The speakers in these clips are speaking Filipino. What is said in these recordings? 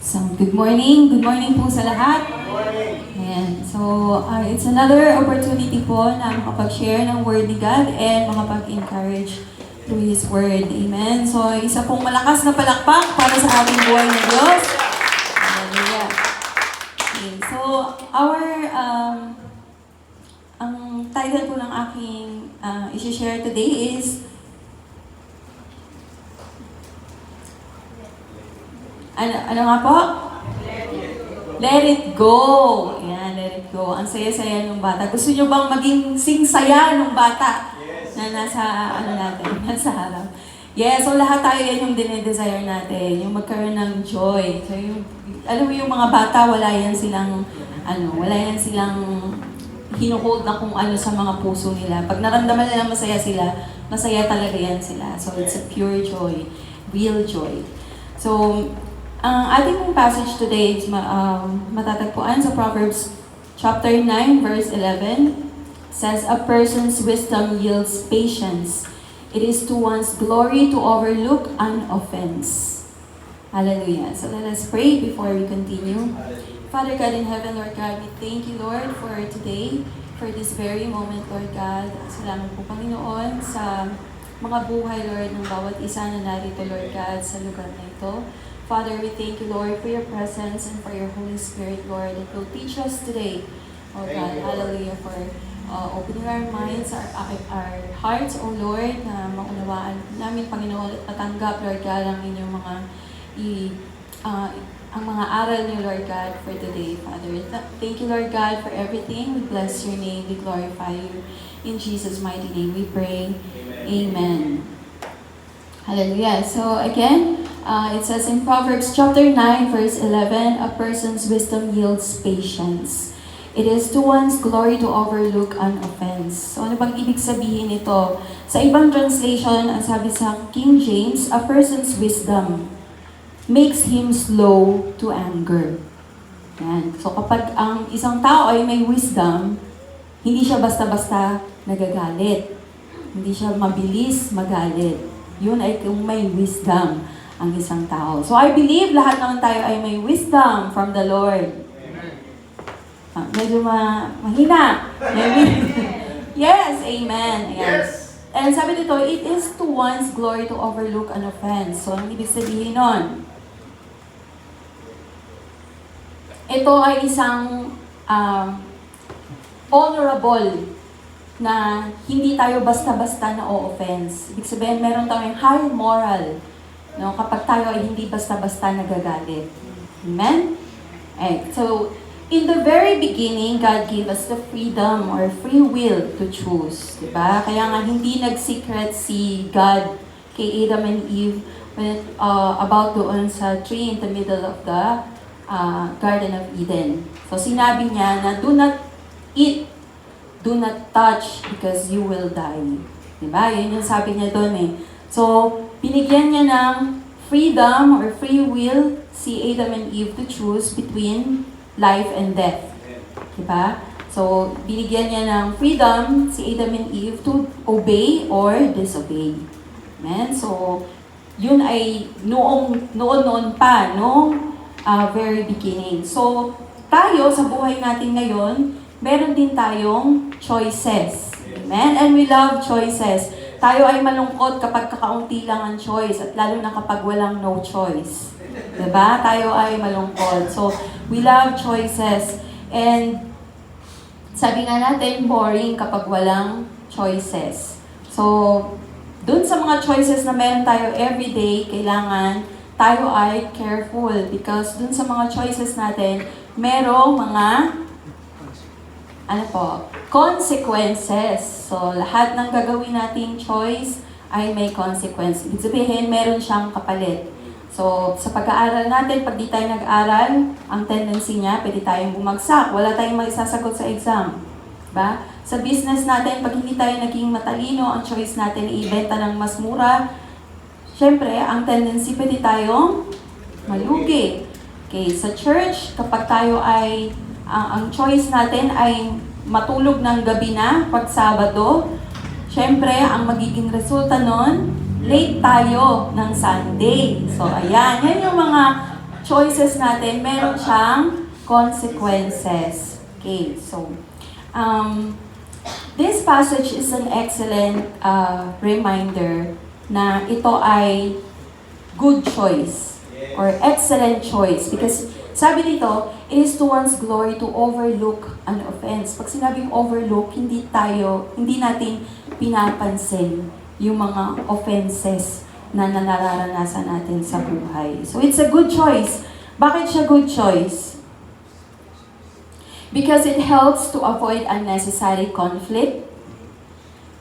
So, good morning. Good morning po sa lahat. Ayan. So, it's another opportunity po na makapag-share ng Word ni God and makapag-encourage through His Word. Amen. So, isa pong malakas na palakpak para sa ating buhay na Diyos. Hallelujah. Okay. So, ang title po ng aking isi-share today is Ano nga po? Let it go. Ayan, let it go. Ang saya-saya ng bata. Gusto nyo bang maging sing-saya ng bata? Yes. Na nasa, nasa harap. Yes, so lahat tayo yan yung dinedesire natin. Yung magkaroon ng joy. So alam mo yung mga bata, wala yan silang hinuhold na kung ano sa mga puso nila. Pag naramdaman nila masaya sila, masaya talaga yan sila. So it's a pure joy. Real joy. So, ang ating passage today is matatagpuan sa Proverbs chapter 9 verse 11. Says, "A person's wisdom yields patience. It is to one's glory to overlook an offense." Hallelujah. So let us pray before we continue. Father God in heaven, Lord God, we thank you, Lord, for today, for this very moment, Lord God. Salamat po, Panginoon, sa mga buhay, Lord, ng bawat isa na narito, Lord God, sa lugar na ito. Father, we thank you, Lord, for your presence and for your Holy Spirit, Lord, that will teach us today. Oh God, hallelujah, for opening our minds, our hearts, oh Lord, na maunawaan namin, Panginoon, at matanggap, Lord God, ang inyong ang mga aral niyo, Lord God, for today, Father. Thank you, Lord God, for everything. We bless your name. We glorify you. In Jesus' mighty name we pray. Amen. Hallelujah. So again, it says in Proverbs chapter 9 verse 11, "A person's wisdom yields patience. It is to one's glory to overlook an offense." So ano bang ibig sabihin nito? Sa ibang translation, ang sabi sa King James, "A person's wisdom makes him slow to anger." Yan. So kapag ang isang tao ay may wisdom, hindi siya basta-basta nagagalit. Hindi siya mabilis magalit. Yun ay kung may wisdom ang isang tao. So I believe lahat naman tayo ay may wisdom from the Lord. Amen. Medyo mahina. Yes, amen. Yes. And sabi dito, it is to one's glory to overlook an offense. So ang ibig sabihin nun? Ito ay isang honorable na hindi tayo basta-basta na o-offense. Ibig sabihin, meron tayong high moral, no, kapag tayo ay hindi basta-basta nagagalit. Amen? So, in the very beginning, God gave us the freedom or free will to choose. Diba? Kaya nga hindi nag-secret si God kay Adam and Eve when about doon sa tree in the middle of the Garden of Eden. So, sinabi niya na do not eat, do not touch because you will die. Diba? Yun yung sabi niya doon eh. So, binigyan niya ng freedom or free will si Adam and Eve to choose between life and death. Diba? So, binigyan niya ng freedom si Adam and Eve to obey or disobey. Amen? So, yun ay noon pa, noong very beginning. So, tayo sa buhay natin ngayon, meron din tayong choices. Amen? And we love choices. Tayo ay malungkot kapag kakaunti lang ang choice at lalo na kapag walang no choice. Diba? Tayo ay malungkot. So, we love choices. And sabi nga natin, boring kapag walang choices. So, dun sa mga choices na meron tayo everyday, kailangan tayo ay careful because dun sa mga choices natin, merong mga consequences. So, lahat ng gagawin nating choice ay may consequence. Ibig sabihin, meron siyang kapalit. So, sa pag-aaral natin, pag di tayo nag-aral, ang tendency niya, pwede tayong bumagsak. Wala tayong maisasagot sa exam. Diba? Sa business natin, pag hindi tayo naging matalino, ang choice natin ibenta ng mas mura, syempre, ang tendency, pwede tayong malugi. Okay, sa church, kapag tayo ay ang choice natin ay matulog ng gabi na pag Sabado, syempre, ang magiging resulta nun, late tayo ng Sunday. So, ayan. Yan yung mga choices natin, meron siyang consequences. Okay, so, this passage is an excellent reminder na ito ay good choice or excellent choice because sabi dito, it is to one's glory to overlook an offense. Pag sinabing overlook, hindi natin pinapansin yung mga offenses na nararanasan natin sa buhay. So it's a good choice. Bakit siya good choice? Because it helps to avoid unnecessary conflict,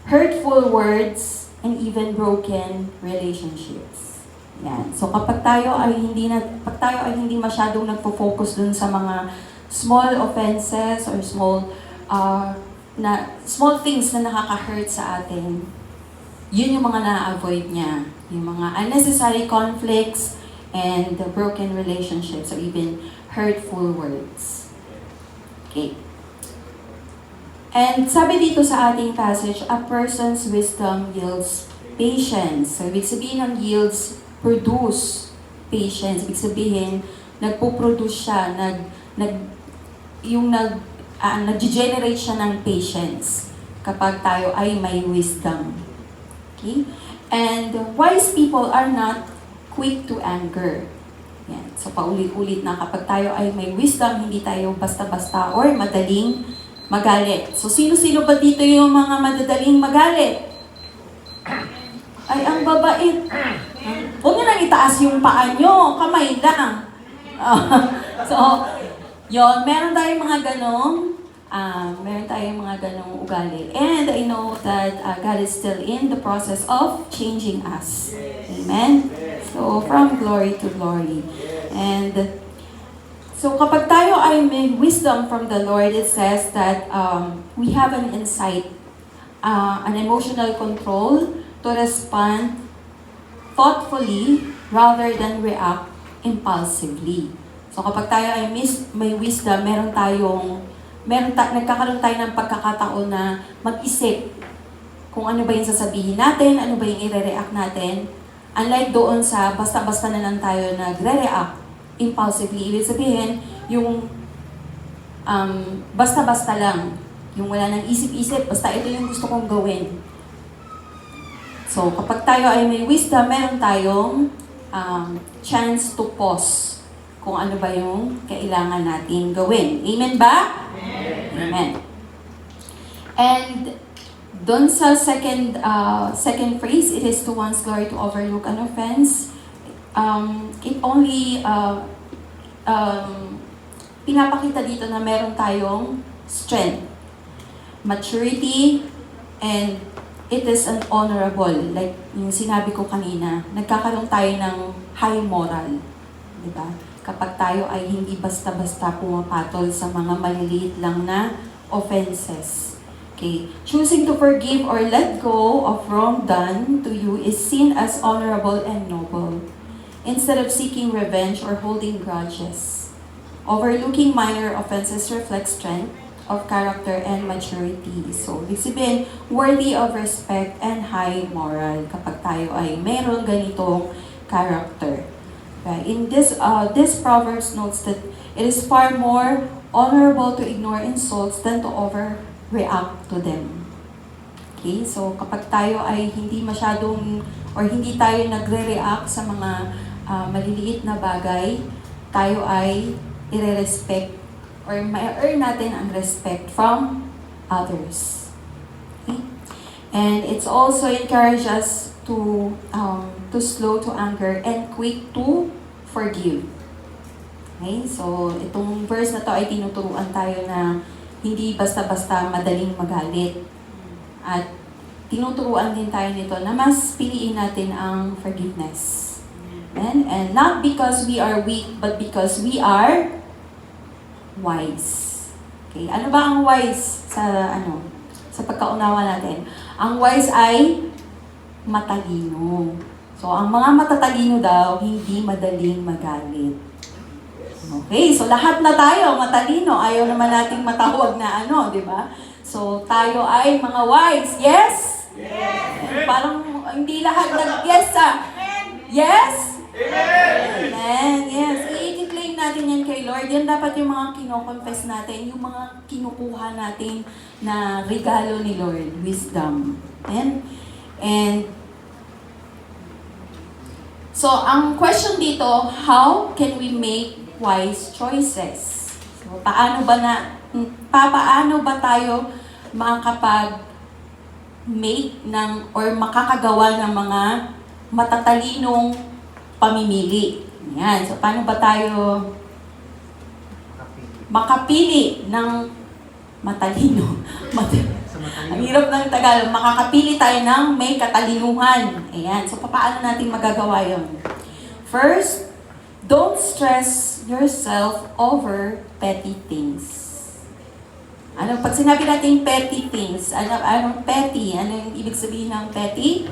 hurtful words, and even broken relationships. Yan. So kapag tayo ay hindi masyadong nagfo-focus dun sa mga small offenses or small things na nakaka-hurt sa atin, yun yung mga na-avoid niya. Yung mga unnecessary conflicts and the broken relationships or even hurtful words. Okay. And sabi dito sa ating passage, a person's wisdom yields patience. So, ibig sabihin ng yields, produce patience. Ibig sabihin, nagpo-produce siya, nag-generate siya ng patience kapag tayo ay may wisdom. Okay? And wise people are not quick to anger. Yan. So, paulit-ulit na kapag tayo ay may wisdom, hindi tayo basta-basta or madaling magalit. So, sino-sino ba dito yung mga madadaling magalit? Ay, ang babait. Huwag nyo nang itaas yung paa nyo, kamay lang. So, yon, meron tayong mga ganong ugali. And I know that God is still in the process of changing us. Amen? So, from glory to glory. And so, kapag tayo ay may wisdom from the Lord, it says that we have an insight, an emotional control to respond thoughtfully rather than react impulsively. So, kapag tayo ay may wisdom, nagkakaroon tayo ng pagkakataon na mag-isip kung ano ba yung sasabihin natin, ano ba yung i-react natin. Unlike doon sa basta-basta na lang tayo nagre-react impulsively. Ibig sabihin, yung basta-basta lang, yung wala nang isip-isip, basta ito yung gusto kong gawin. So, kapag tayo ay may wisdom, meron tayong chance to pause kung ano ba yung kailangan natin gawin. Amen ba? Amen. And doon sa second phrase, it is to one's glory to overlook an offense. It only pinapakita dito na meron tayong strength, maturity, and it is an honorable. Like yung sinabi ko kanina, nagkakaroon tayo ng high moral. Diba? Kapag tayo ay hindi basta-basta pumapatol sa mga maliliit lang na offenses. Okay. Choosing to forgive or let go of wrong done to you is seen as honorable and noble, instead of seeking revenge or holding grudges. Overlooking minor offenses reflects strength of character and maturity. So, ibig sabihin, worthy of respect and high moral kapag tayo ay mayroon ganitong character. Okay. In this Proverbs notes that it is far more honorable to ignore insults than to overreact to them. Okay? So, kapag tayo ay hindi masyadong or hindi tayo nagre-react sa mga maliliit na bagay, tayo ay i-respect or ma-earn natin ang respect from others. Okay? And it's also encourage us to slow to anger and quick to forgive. Okay? So, itong verse na to ay tinuturuan tayo na hindi basta-basta madaling magalit. At tinuturuan din tayo nito na mas piliin natin ang forgiveness. And not because we are weak, but because we are wise. Okay, ano ba ang wise sa pagkaunawa natin? Ang wise ay matalino. So, ang mga matatalino daw, hindi madaling magalit. Okay, so lahat na tayo matalino. Ayaw naman nating matawag na di ba? So, tayo ay mga wise. Yes? Yes! Parang hindi lahat nag-yes Yes? Amen! Yes. natin yan kay Lord, yan dapat yung mga kino-confess natin, yung mga kinukuha natin na regalo ni Lord, wisdom. And so, ang question dito, how can we make wise choices? So, paano ba tayo makakapag-make ng or makakagawa ng mga matatalinong pamimili? Yan. So, paano ba tayo makapili ng matalino? Ang hirap ng Tagalog. Makakapili tayo ng may katalinuhan. Ayan. So, paano natin magagawa yon? First, don't stress yourself over petty things. Pag sinabi natin petty things, anong petty? Ano yung ibig sabihin ng petty?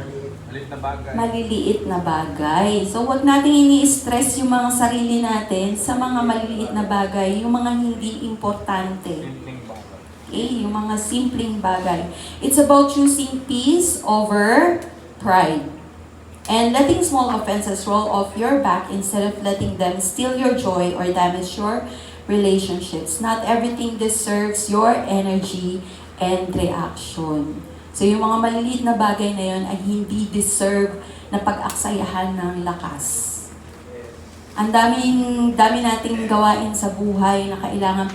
Maliliit na bagay. Maliliit na bagay. So, wag natin ini-stress yung mga sarili natin sa mga maliliit na bagay, yung mga hindi importante. Simpleng bagay. Okay, yung mga simpleng bagay. It's about choosing peace over pride. And letting small offenses roll off your back instead of letting them steal your joy or damage your relationships. Not everything deserves your energy and reaction. So yung mga maliliit na bagay na yun ay hindi deserve na pag-aksayahan ng lakas. Ang dami nating gawain sa buhay na kailangan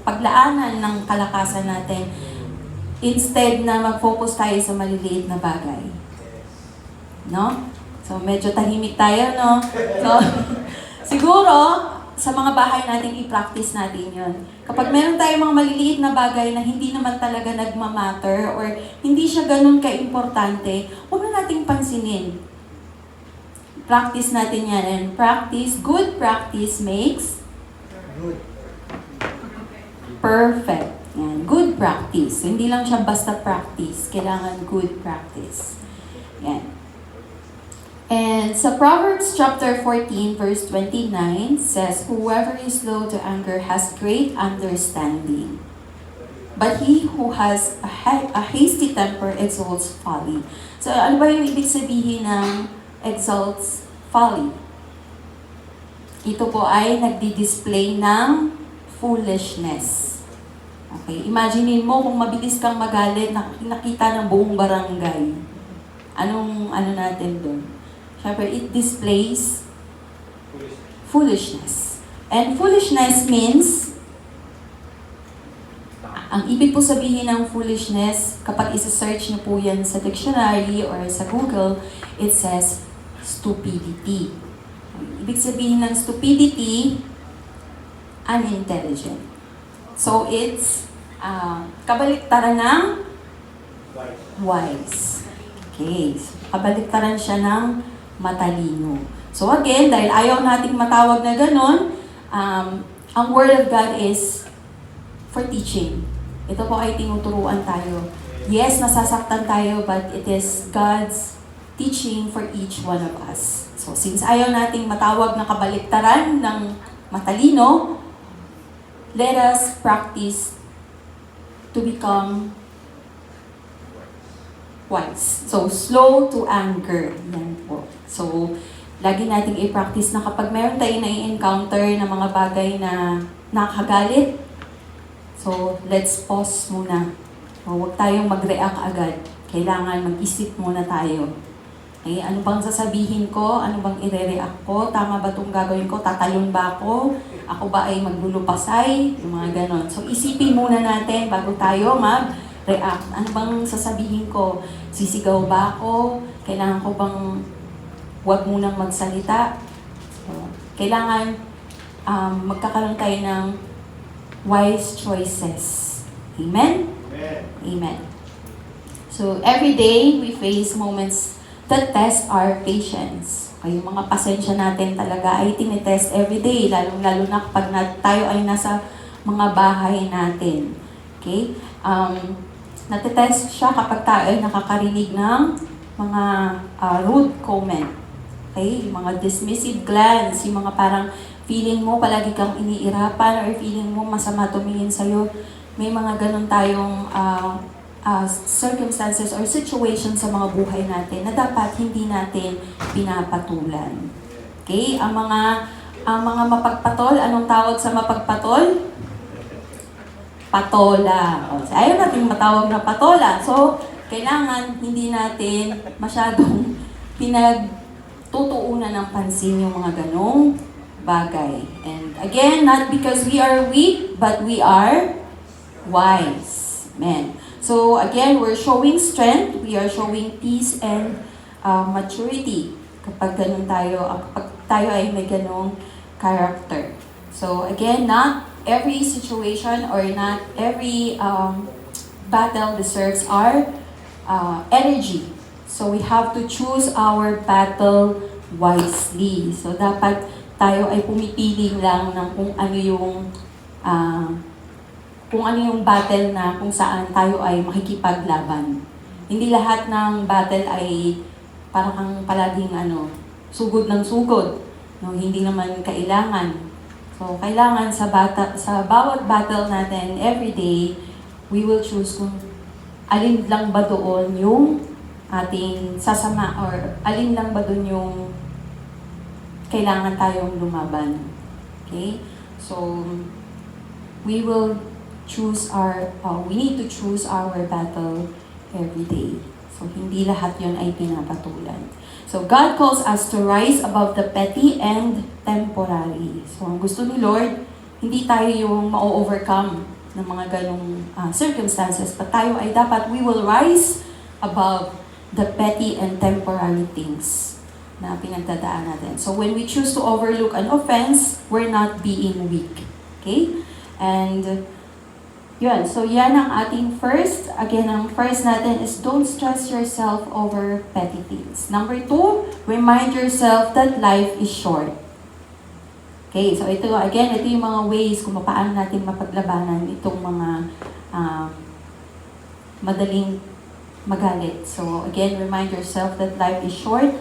paglaanan ng kalakasan natin instead na mag-focus tayo sa maliliit na bagay. No? So medyo tahimik tayo, no? So siguro sa mga bahay natin, i-practice natin yun. Kapag meron tayong mga maliliit na bagay na hindi naman talaga nagmamatter or hindi siya ganun ka-importante, huwag na nating pansinin. Practice natin yan. And good practice makes perfect. Yan. Good practice. Hindi lang siya basta practice. Kailangan good practice. Yan. And sa Proverbs chapter 14 verse 29 says, "Whoever is slow to anger has great understanding, but he who has a hasty temper exalts folly." So ano ba yung ibig sabihin ng exalts folly? Ito po ay nagdi-display ng foolishness. Okay, imaginein mo kung mabilis kang magalit, nakita ng buong barangay. Anong natin doon? Siyempre, it displays foolishness. And foolishness means, ang ibig po sabihin ng foolishness, kapag isa-search niyo po yan sa dictionary or sa Google, it says stupidity. Ibig sabihin ng stupidity, unintelligent. So it's kabaliktaran ng wise. Okay. So, kabaliktaran siya ng matalino. So again, dahil ayaw nating matawag na ganon, ang Word of God is for teaching. Ito po ay tinuturuan tayo. Yes, nasasaktan tayo, but it is God's teaching for each one of us. So since ayaw nating matawag na kabaliktaran ng matalino, let us practice to become wise. So, slow to anger. Yan po. So, lagi nating i-practice na kapag meron tayong na-encounter na mga bagay na nakagalit, so, let's pause muna. So, huwag tayong mag-react agad. Kailangan mag-isip muna tayo. Okay, ano bang sasabihin ko? Ano bang ire-react ko? Tama ba itong gagawin ko? Tatalon ba ako? Ako ba ay maglulupasay? Yung mga ganon. So, isipin muna natin bago tayo mag-react. Ano bang sasabihin ko? Sisigaw ba ako? Kailangan ko bang huwag munang magsalita? So, kailangan magkakaroon tayo ng wise choices. Amen? Amen. Amen. So, every day, we face moments that test our patience. Okay, yung mga pasensya natin talaga ay tinitest every day, lalo na kapag tayo ay nasa mga bahay natin. Okay? Natitest siya kapag tayo ay nakakarinig ng mga rude comment. Okay? Yung mga dismissive glance, yung mga parang feeling mo palagi kang iniirapan or feeling mo masama tumingin sa'yo. May mga ganun tayong circumstances or situations sa mga buhay natin na dapat hindi natin pinapatulan. Okay? Ang mga Ang mga mapagpatol, anong tawag sa mapagpatol? Patola. O, so, ayaw natin matawag na patola. So, kailangan hindi natin masyadong pinagtutuunan ng pansin yung mga ganong bagay. And again, not because we are weak, but we are wise. Amen. So again, we're showing strength, we are showing peace and maturity kapag ganun tayo, kapag tayo ay may ganong character. So again, not every situation or not every battle deserves our energy. So we have to choose our battle wisely. So dapat tayo ay pumipili lang ng kung ano yung battle na kung saan tayo ay makikipaglaban. Hindi lahat ng battle ay parang kang palaging sugod ng sugod. No, hindi naman kailangan. So, kailangan sa bawat battle natin every day, we will choose kung alin lang ba doon yung ating sasama or alin lang ba doon yung kailangan tayong lumaban. Okay? So, we need to choose our battle every day. So, hindi lahat yun ay pinapatulan. So, God calls us to rise above the petty and temporary. So, ang gusto ni Lord, hindi tayo yung ma-overcome ng mga ganong circumstances, but tayo ay dapat, we will rise above the petty and temporary things na pinagdadaan natin. So, when we choose to overlook an offense, we're not being weak. Okay? And yun, so yan ang ating first. Again, ang first natin is don't stress yourself over petty things. Number 2, remind yourself that life is short. Okay, so ito yung mga ways kung paano natin mapaglabanan itong mga madaling magalit. So again, remind yourself that life is short.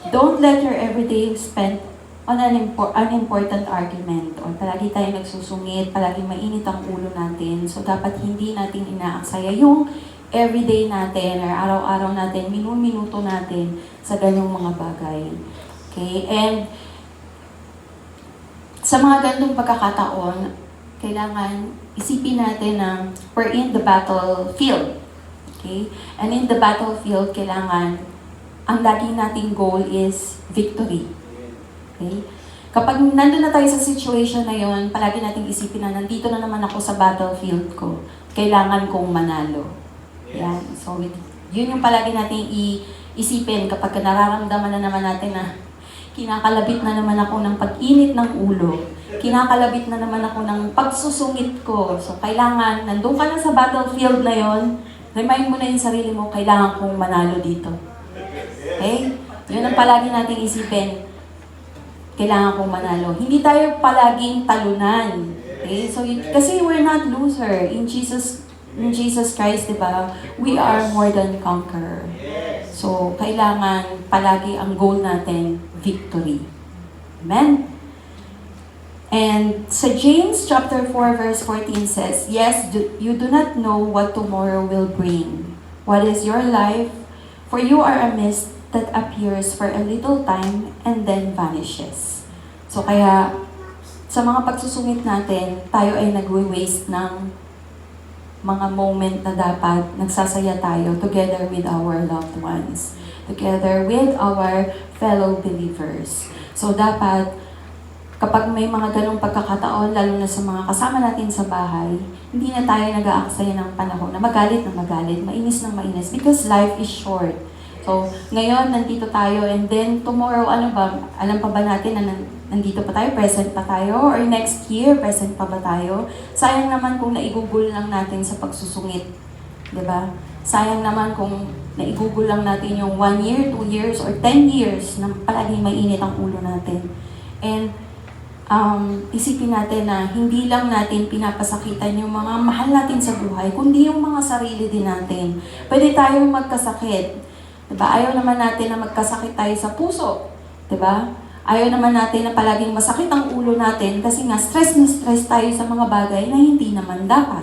Don't let your everyday spent on an unimportant argument or palagi tayo nagsusungit, palagi mainit ang ulo natin. So, dapat hindi natin inaaksaya yung everyday natin or araw-araw natin, minuto natin sa ganyong mga bagay. Okay? And sa mga ganitong pagkakataon, kailangan isipin natin na we're in the battlefield. Okay? And in the battlefield, kailangan ang laging nating goal is victory. Okay? Kapag nandun na tayo sa situation na yon, palagi nating isipin na nandito na naman ako sa battlefield ko. Kailangan kong manalo. Yan. So, yun yung palagi nating iisipin kapag nararamdaman na naman natin na kinakalabit na naman ako ng pag-init ng ulo. Kinakalabit na naman ako ng pagsusungit ko. So, kailangan, nandun ka na sa battlefield na yon, remind mo na yung sarili mo, kailangan kong manalo dito. Okay? Yun ang palagi nating isipin. Kailangan kong manalo. Hindi tayo palaging talunan. Okay? So, kasi we're not loser. In Jesus Christ, di ba? We are more than conqueror. So, kailangan palagi ang goal natin, victory. Amen? And sa James chapter 4 verse 14 says, yes, you do not know what tomorrow will bring. What is your life? For you are a mist that appears for a little time and then vanishes. So kaya, sa mga pagsusungit natin, tayo ay nagwe-waste ng mga moment na dapat nagsasaya tayo together with our loved ones, together with our fellow believers. So dapat, kapag may mga ganong pagkakataon, lalo na sa mga kasama natin sa bahay, hindi na tayo nag-aaksaya ng panahon na magalit, mainis ng mainis, because life is short. So, ngayon, nandito tayo, and then tomorrow, alam pa ba natin na nandito pa tayo, present pa tayo, or next year, present pa ba tayo? Sayang naman kung naigugol lang natin sa pagsusungit. Diba? Sayang naman kung naigugol lang natin yung 1 year, 2 years, or 10 years na palaging mainit ang ulo natin. And isipin natin na hindi lang natin pinapasakitan yung mga mahal natin sa buhay, kundi yung mga sarili din natin. Pwede tayong magkasakit. Diba? Ayaw naman natin na magkasakit tayo sa puso. Diba? Ayaw naman natin na palaging masakit ang ulo natin kasi nga stress na stress tayo sa mga bagay na hindi naman dapat.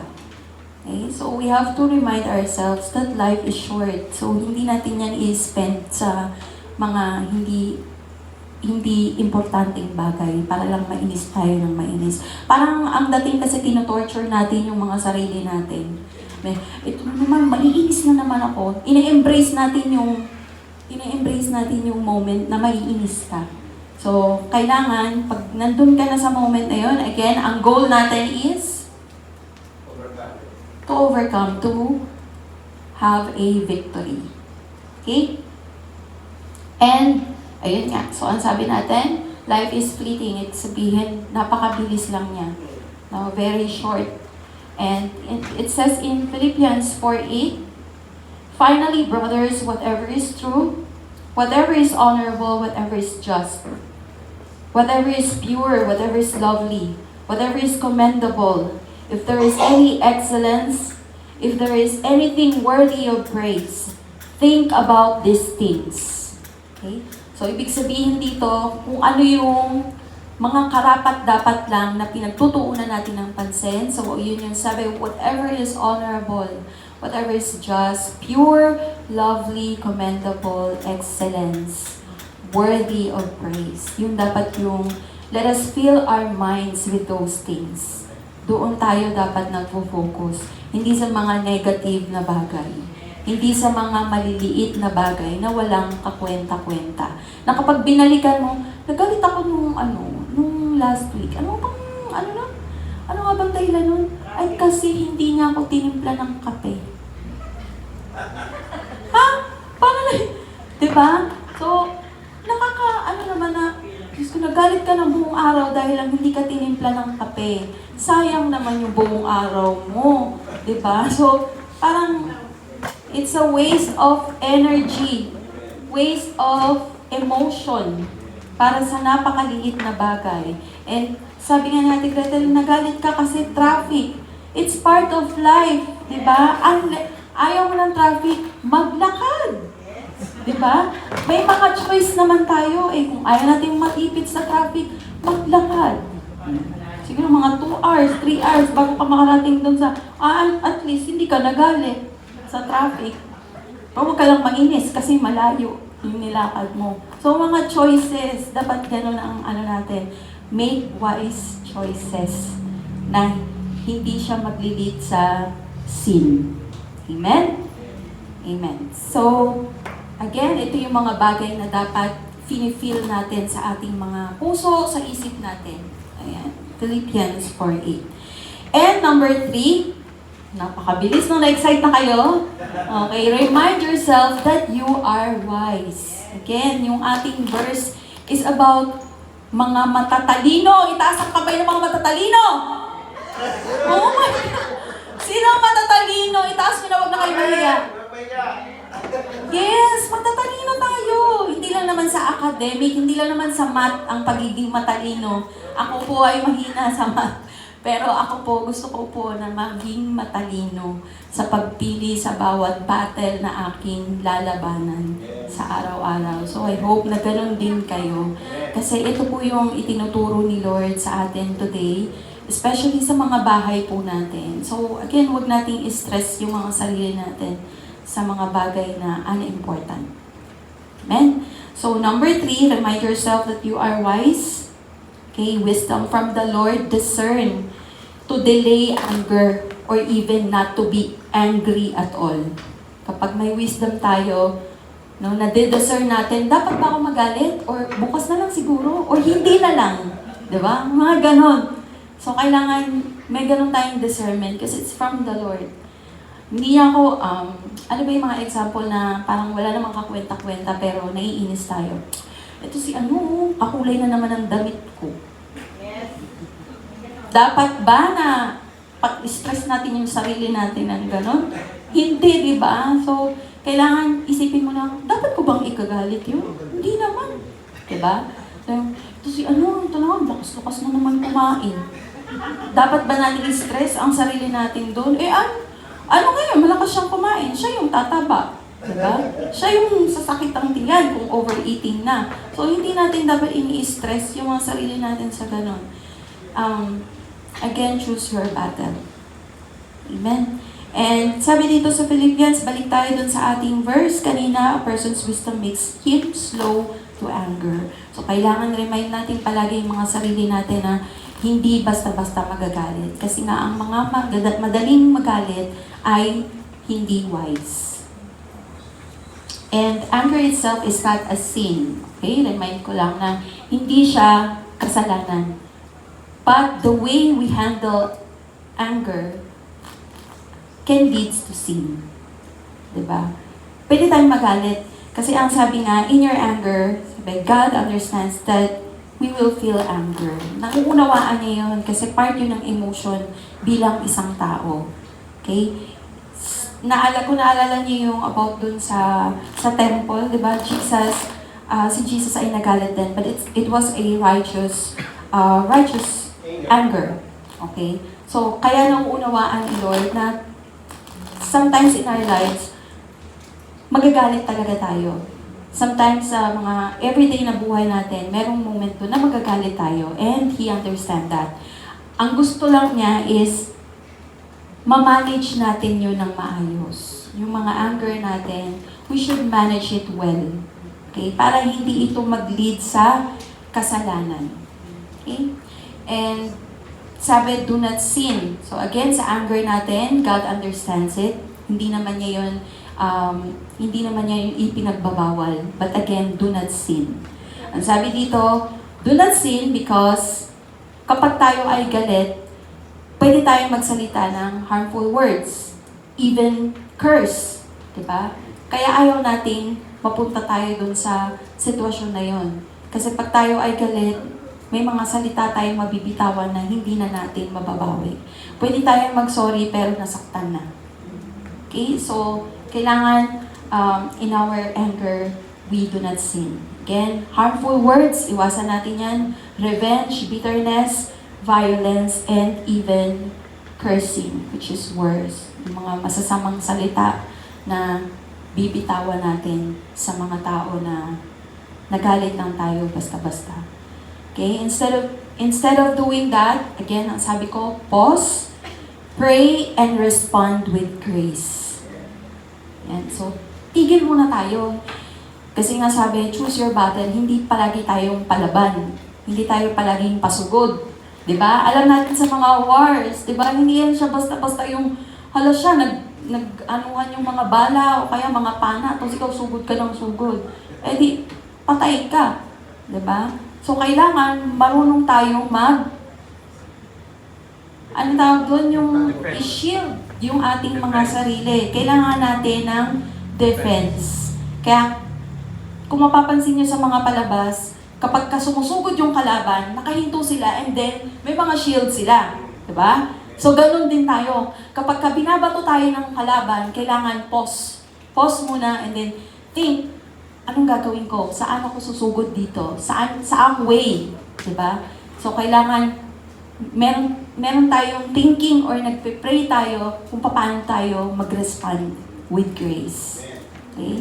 Okay? So we have to remind ourselves that life is short. So hindi natin yan i-spend sa mga hindi hindi importanteng bagay para lang mainis tayo ng mainis. Parang ang dating kasi tinotorture natin yung mga sarili natin. Ito naman, maiinis na naman ako. Ine-embrace natin yung moment na maiinis ka. So, kailangan, pag nandun ka na sa moment na yun, again, ang goal natin is to overcome, to have a victory. Okay? And, ayun nga. So, ang sabi natin, life is fleeting. It's sabihin, napakabilis lang niya. No, very short. And it says in Philippians 4:8, finally, brothers, whatever is true, whatever is honorable, whatever is just, whatever is pure, whatever is lovely, whatever is commendable, if there is any excellence, if there is anything worthy of praise, think about these things. Okay? So, ibig sabihin dito, kung ano yung mga karapat-dapat lang na pinagtutuunan natin ng pansin. So, yun yung sabi, whatever is honorable, whatever is just, pure, lovely, commendable, excellence, worthy of praise. Yung dapat yung, let us fill our minds with those things. Doon tayo dapat nagfo-focus. Hindi sa mga negative na bagay. Hindi sa mga maliliit na bagay na walang kakwenta-kwenta. Na kapag binalikan mo, nagalit ako nung last week. Ano nga bang dahilan nun? Ay, kasi hindi niya ako tinimpla ng kape. Ha? Paano na? Diba? So, naman na, Diyos ko, nagalit ka ng buong araw dahil lang hindi ka tinimpla ng kape. Sayang naman yung buong araw mo. Diba? So, parang, it's a waste of energy, waste of emotion para sa napakaliit na bagay. And sabi nga natin, Gretel, nagalit ka kasi traffic. It's part of life, di ba? Ayaw mo ng traffic, maglakad. Di ba? May mga choice naman tayo eh. Kung ayaw natin matipid sa traffic, maglakad. Siguro mga 2 hours, 3 hours bago ka makarating doon sa, at least hindi ka nagalit sa traffic. Pero huwag ka lang mainis kasi malayo yung nilakad mo. So, mga choices, dapat gano'n ang natin. Make wise choices na hindi siya maglilid sa sin. Amen? Amen. So, again, ito yung mga bagay na dapat feel natin sa ating mga puso, sa isip natin. Ayan. Philippians 4:8. And number 3, napakabilis nung na-excite na kayo. Okay, remind yourself that you are wise. Again, yung ating verse is about mga matatalino. Itaas ang kamay ng mga matatalino. Oh my God. Sino ang matatalino? Itaas nyo na, wag na kayo mahiya. Yes, matatalino tayo. Hindi lang naman sa academic, hindi lang naman sa math ang pagiging matalino. Ako po ay mahina sa math. Pero ako po, gusto ko po na maging matalino sa pagpili sa bawat battle na aking lalabanan sa araw-araw. So I hope na ganun din kayo. Kasi ito po yung itinuturo ni Lord sa atin today, especially sa mga bahay po natin. So again, huwag nating i-stress yung mga sarili natin sa mga bagay na unimportant. Amen? So number 3, remind yourself that you are wise. Okay, wisdom from the Lord, discern to delay anger or even not to be angry at all. Kapag may wisdom tayo, no, na-discern natin, dapat ba ako magalit? Or bukas na lang siguro? Or hindi na lang? Diba? Mga ganon. So, kailangan may ganon tayong discernment kasi it's from the Lord. Hindi ako, ano ba yung mga example na parang wala namang kakwenta-kwenta pero naiinis tayo. Ito si kakulay na naman ang damit ko. Yes. Dapat ba na pag-stress natin yung sarili natin ng gano'n? Hindi, di ba? So, kailangan isipin mo na, dapat ko bang ikagalit yun? Hindi naman. Di ba? So, ito si ito naman, lakas-lakas na naman kumain. Dapat ba natin i-stress ang sarili natin doon? Ngayon, malakas siyang kumain. Siya yung tataba. Diba? Siya yung sasakit ang tiyan kung overeating na. So, hindi natin dapat ini-stress yung mga sarili natin sa ganon. Again, choose your battle. Amen? And sabi dito sa Philippians, balik tayo dun sa ating verse kanina, a person's wisdom makes him slow to anger. So, kailangan remind natin palagi yung mga sarili natin na hindi basta-basta magagalit. Kasi nga, ang mga madaling magalit ay hindi wise. And anger itself is not a sin. Okay? Remind ko lang na hindi siya kasalanan. But the way we handle anger can lead to sin. Diba? Pwede tayong magalit. Kasi ang sabi nga, in your anger, sabi, God understands that we will feel anger. Nauunawaan niya yun kasi part yun ng emotion bilang isang tao. Okay? Naalala niyo yung about dun sa temple, di ba? Si Jesus ay nagalit din, but it was a righteous anger. Okay? So, kaya nauunawaan ni Lord na sometimes in our lives, magagalit talaga tayo. Sometimes sa mga everyday na buhay natin, merong moment doon na magagalit tayo and He understand that. Ang gusto lang niya is ma-manage natin yun ng maayos. Yung mga anger natin, we should manage it well. Okay? Para hindi ito mag-lead sa kasalanan. Okay? And sabi, do not sin. So again, sa anger natin, God understands it. Hindi naman niya yun yung ipinagbabawal. But again, do not sin. Ang sabi dito, do not sin because kapag tayo ay galit, pwede tayong magsalita ng harmful words. Even curse. Diba? Kaya ayaw nating mapunta tayo dun sa sitwasyon na yon. Kasi pag tayo ay galit, may mga salita tayong mabibitawan na hindi na natin mababawi. Pwede tayong mag-sorry pero nasaktan na. Okay? So, kailangan in our anger, we do not sin. Again, harmful words, iwasan natin yan. Revenge, bitterness, violence, and even cursing, which is worse. Yung mga masasamang salita na bibitawan natin sa mga tao na nagalit lang tayo basta-basta. Okay? Instead of doing that, again, ang sabi ko, pause, pray, and respond with grace. Yan. So, tigil muna tayo. Kasi nga sabi, choose your battle, hindi palagi tayong palaban. Hindi tayo palaging pasugod. Diba? Alam natin sa mga wars, diba? Hindi yan siya basta-basta yung, hala siya, nag-anuhan yung mga bala o kaya mga pana, tapos ikaw sugod ka ng sugod. Eh di, patay ka. Diba? So, kailangan marunong tayong ano tawag doon? Yung i-shield yung ating mga sarili. Kailangan natin ng defense. Kaya, kung mapapansin nyo sa mga palabas, kapag sumusugod yung kalaban, nakahinto sila and then may mga shield sila. Diba? So, ganun din tayo. Kapag binabato tayo ng kalaban, kailangan pause. Pause muna and then think, anong gagawin ko? Saan ako susugod dito? Saang way? Diba? So, kailangan meron tayong thinking or nagpe-pray tayo kung paano tayo mag-respond with grace. Okay?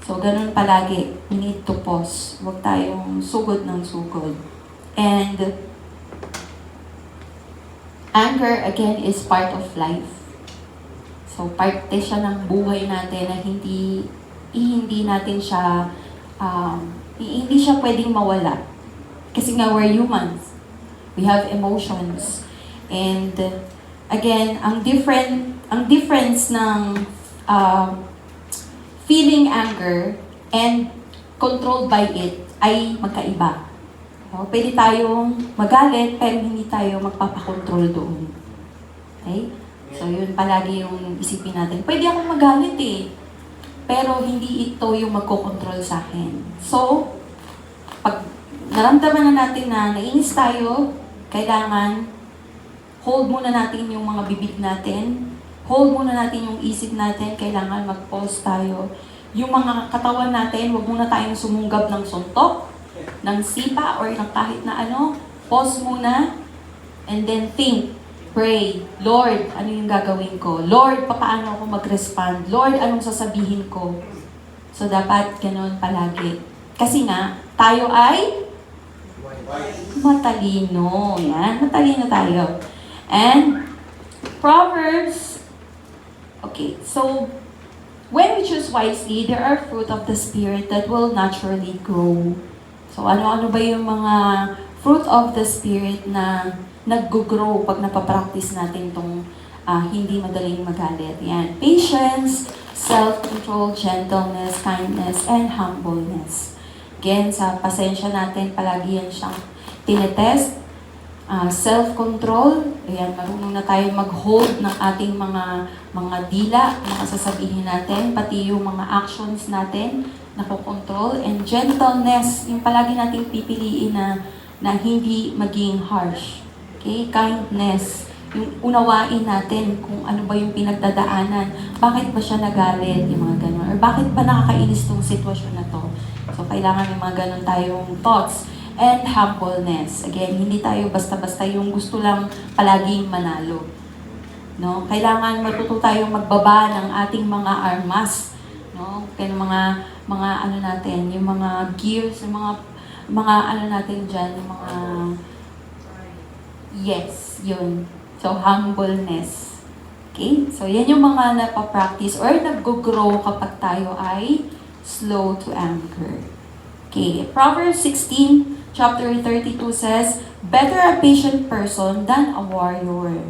So, ganun palagi. We need to pause. Huwag tayong sugod ng sugod. And anger, again, is part of life. So, parte siya ng buhay natin na hindi natin siya, hindi siya pwedeng mawala. Kasi nga, we're humans. We have emotions. And, again, ang difference ng feeling anger and controlled by it ay magkaiba. So, pwede tayong magalit pero hindi tayo magpapakontrol doon. Okay? So, yun palagi yung isipin natin. Pwede akong magalit pero hindi ito yung magkokontrol sa akin. So, pag naramdaman na natin na nainis tayo, kailangan hold muna natin yung mga bibig natin, hold muna natin yung isip natin, kailangan mag-pause tayo. Yung mga katawan natin, huwag muna tayong sumunggab ng suntok, ng sipa, or ng kahit na ano. Pause muna, and then think, pray, Lord, ano yung gagawin ko? Lord, paano ako mag-respond? Lord, anong sasabihin ko? So, dapat ganun palagi. Kasi nga, tayo ay matalino. Yan, matalino tayo. And, Proverbs, okay, so, when we choose wisely, there are fruit of the Spirit that will naturally grow. So ano-ano ba yung mga fruit of the Spirit na nag-grow pag napapractice natin itong hindi madaling magalit? Yan. Patience, self-control, gentleness, kindness, and humbleness. Again, sa pasensya natin, palagi yan siyang tinetest. Self-control, ayan, marunong na tayo mag-hold ng ating mga dila, mga sasabihin natin, pati yung mga actions natin, nakokontrol. And gentleness, yung palagi nating pipiliin na hindi maging harsh. Okay? Kindness, yung unawain natin kung ano ba yung pinagdadaanan, bakit ba siya nagalit, yung mga ganun, or bakit ba nakakainis tong sitwasyon na to. So, kailangan yung mga ganun tayong thoughts. And humbleness. Again, hindi tayo basta-basta yung gusto lang palaging manalo. No? Kailangan matuto tayong magbaba ng ating mga armas. No? Kaya mga ano natin, yung mga gears, yung mga ano natin dyan, yung mga yes, yun. So, humbleness. Okay? So, yan yung mga napapractice or nag-grow kapag tayo ay slow to anger. Okay, Proverbs 16, chapter 32 says, better a patient person than a warrior,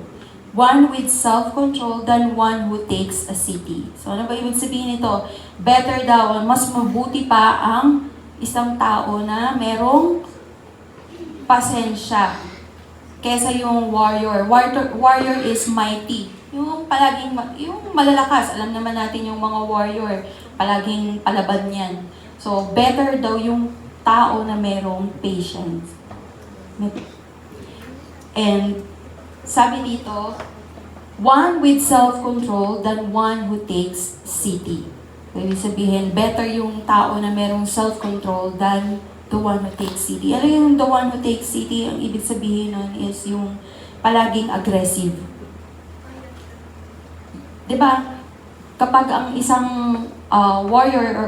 one with self-control than one who takes a city. So ano ba ibig sabihin nito? Better daw, mas mabuti pa ang isang tao na merong pasensya kesa yung warrior. Warrior is mighty. Yung palaging, yung malalakas. Alam naman natin yung mga warrior, palaging palaban yan. So, better daw yung tao na merong patience. And sabi dito, one with self-control than one who takes city. Ibig sabihin, better yung tao na merong self-control than the one who takes city. Ano yung the one who takes city? Ang ibig sabihin nun is yung palaging aggressive. Diba? Kapag ang isang warrior or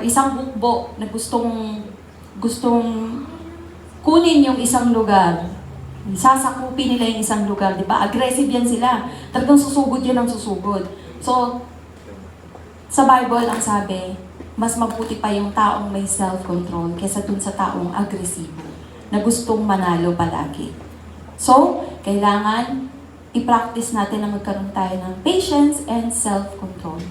isang hukbo na gustong kunin yung isang lugar, sasakupin nila yung isang lugar, di ba? Aggressive yan sila. Talagang susugod yan ang susugod. So, sa Bible ang sabi, mas mabuti pa yung taong may self-control kaysa dun sa taong agresibo na gustong manalo palagi. So, kailangan i-practice natin na magkaroon tayo ng patience and self-control.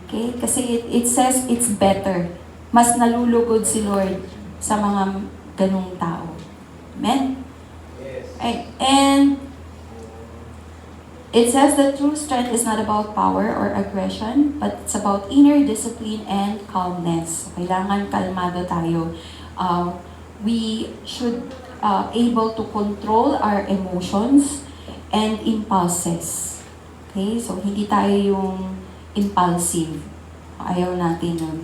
Okay? Kasi it says it's better. Mas nalulugod si Lord sa mga ganung tao. Amen? Yes. And it says that true strength is not about power or aggression, but it's about inner discipline and calmness. Kailangan kalmado tayo. We should able to control our emotions and impulses. Okay? So, hindi tayo yung impulsive. Ayaw natin nun.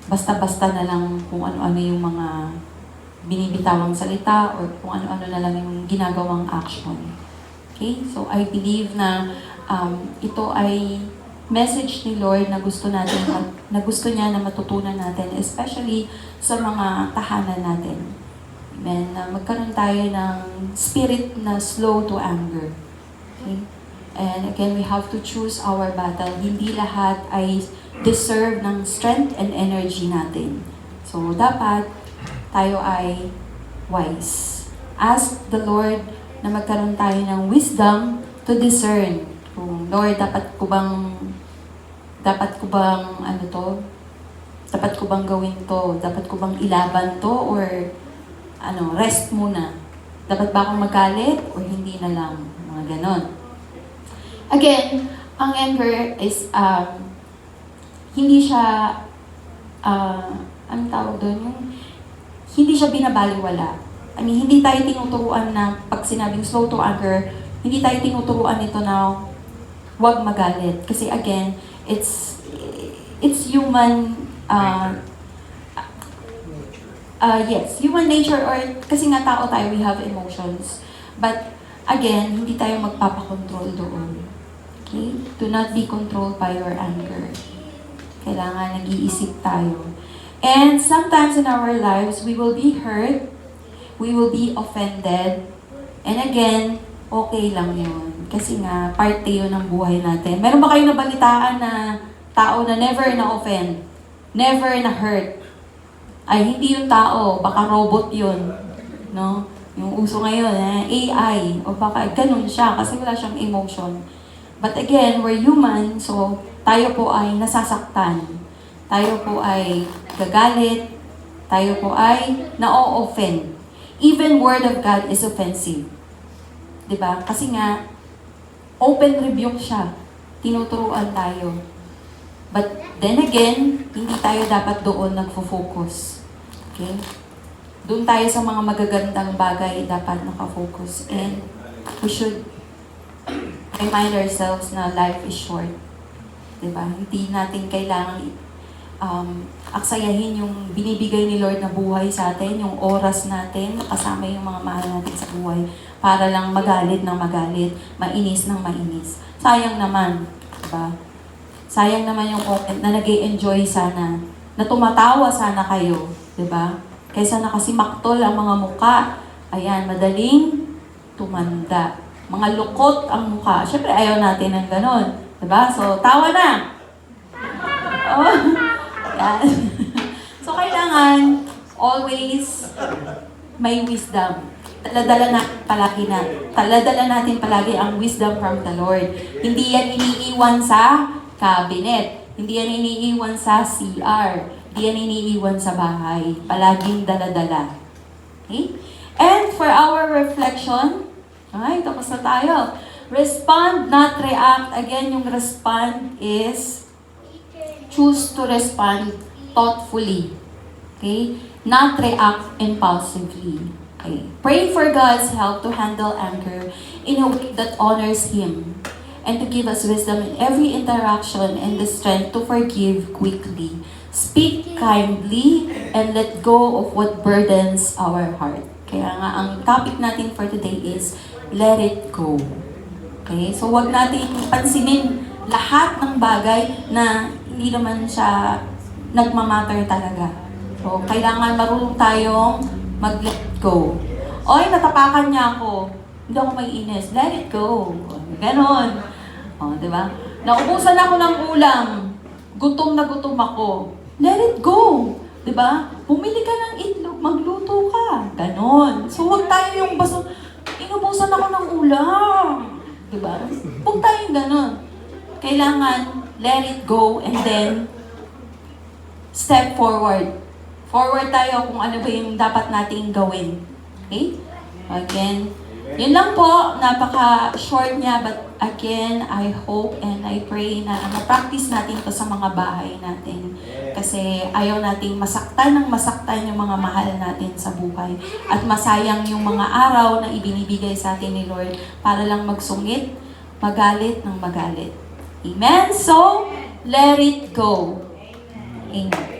Basta-basta na lang kung ano-ano yung mga binibitawang salita or kung ano-ano na lang yung ginagawang action. Okay? So, I believe na ito ay message ni Lord na gusto niya na matutunan natin, especially sa mga tahanan natin. Amen. Na magkaroon tayo ng spirit na slow to anger. Okay? And again, we have to choose our battle. Hindi lahat ay deserve ng strength and energy natin. So, dapat tayo ay wise. Ask the Lord na magkaroon tayo ng wisdom to discern. Kung, Lord, dapat ko bang gawin to? Dapat ko bang ilaban to? Or, rest muna? Dapat ba akong magalit? Or hindi na lang? Mga ganon. Again, ang anger is, hindi siya, anong tawag doon? Hindi siya binabaliwala. I mean, hindi tayo tinuturuan na pag sinabing slow to anger, hindi tayo tinuturuan ito na huwag magalit. Kasi again, it's human, yes, human nature or kasi nga tao tayo, we have emotions. But again, hindi tayo magpapakontrol doon. Okay? Do not be controlled by your anger. Kailangan nag-iisip tayo. And sometimes in our lives, we will be hurt, we will be offended, and again, okay lang yun. Kasi nga, parte yun ng buhay natin. Meron ba kayo nabalitaan na tao na never na-offend? Never na-hurt? Ay, hindi yung tao. Baka robot yun. No? Yung uso ngayon, AI. O baka ganun siya kasi wala siyang emotion. But again, we're human, so tayo po ay nasasaktan. Tayo po ay gagalit. Tayo po ay na-offend. Even word of God is offensive. Diba? Kasi nga, open rebuke siya. Tinuturuan tayo. But then again, hindi tayo dapat doon nagfo-focus. Okay? Doon tayo sa mga magagandang bagay dapat nakafocus. And we should remind ourselves na life is short. Diba? Hindi natin kailangan aksayahin yung binibigay ni Lord na buhay sa atin, yung oras natin, kasama yung mga mahal natin sa buhay, para lang magalit ng magalit, mainis ng mainis. Sayang naman, diba? Sayang naman yung moment na nag-e-enjoy sana, na tumatawa sana kayo, diba? Kaysa nakasimaktol ang mga muka, ayan, madaling tumanda. Mga lukot ang mukha. Siyempre, ayaw natin ng ganon, diba? So, tawa na! Oh. Yan. So, kailangan always may wisdom. Taladala natin palagi ang wisdom from the Lord. Hindi yan iniiwan sa cabinet. Hindi yan iniiwan sa CR. Hindi yan iniiwan sa bahay. Palaging daladala. Okay? And for our reflection, ay, tapos na tayo. Respond, not react. Again, yung respond is choose to respond thoughtfully. Okay? Not react impulsively. Okay? Pray for God's help to handle anger in a way that honors Him and to give us wisdom in every interaction and the strength to forgive quickly. Speak kindly and let go of what burdens our heart. Kaya nga, ang topic natin for today is let it go. Okay? So, wag natin pansinin lahat ng bagay na hindi naman siya nagmamatter talaga. So, kailangan marunong tayong mag-let go. Oy, natapakan niya ako. Hindi ako may inis. Let it go. Ganon. O, di ba? Naubusan ako ng ulam. Gutom na gutom ako. Let it go. Di ba? Bumili ka ng itlog, magluto ka. Ganon. So, huwag tayo yung baso, inubusan ako ng ulam. Di ba? Huwag tayong ganon. Kailangan let it go and then step forward. Forward tayo kung ano ba yung dapat nating gawin. Okay? Again, yun lang po. Napaka-short niya. But again, I hope and I pray na ma-practice natin to sa mga bahay natin. Kasi ayaw nating masaktan yung mga mahal natin sa buhay. At masayang yung mga araw na ibinibigay sa atin ni Lord para lang magsungit, magalit ng magalit. Amen? So, let it go. Amen.